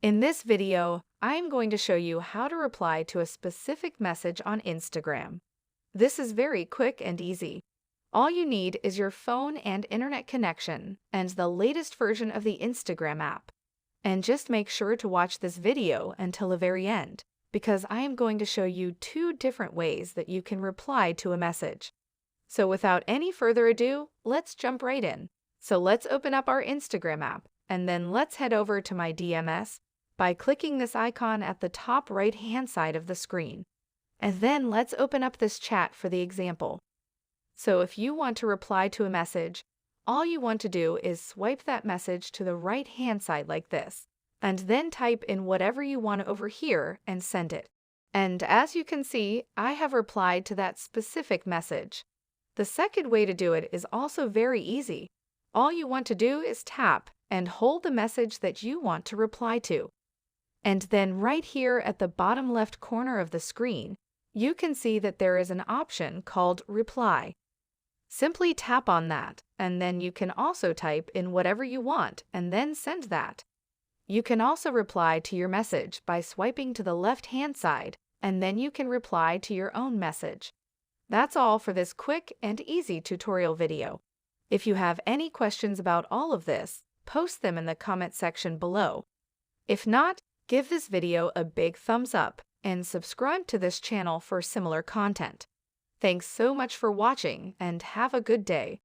In this video, I'm going to show you how to reply to a specific message on Instagram. This is very quick and easy. All you need is your phone and internet connection and the latest version of the Instagram app. And just make sure to watch this video until the very end, because I am going to show you two different ways that you can reply to a message. So without any further ado, let's jump right in. So let's open up our Instagram app, and then let's head over to my DMS by clicking this icon at the top right-hand side of the screen. And then let's open up this chat for the example. So if you want to reply to a message, all you want to do is swipe that message to the right-hand side like this, and then type in whatever you want over here and send it. And as you can see, I have replied to that specific message. The second way to do it is also very easy. All you want to do is tap and hold the message that you want to reply to. And then right here at the bottom left corner of the screen, you can see that there is an option called Reply. Simply tap on that, and then you can also type in whatever you want and then send that. You can also reply to your message by swiping to the left-hand side, and then you can reply to your own message. That's all for this quick and easy tutorial video. If you have any questions about all of this, post them in the comment section below. If not, give this video a big thumbs up and subscribe to this channel for similar content. Thanks so much for watching and have a good day.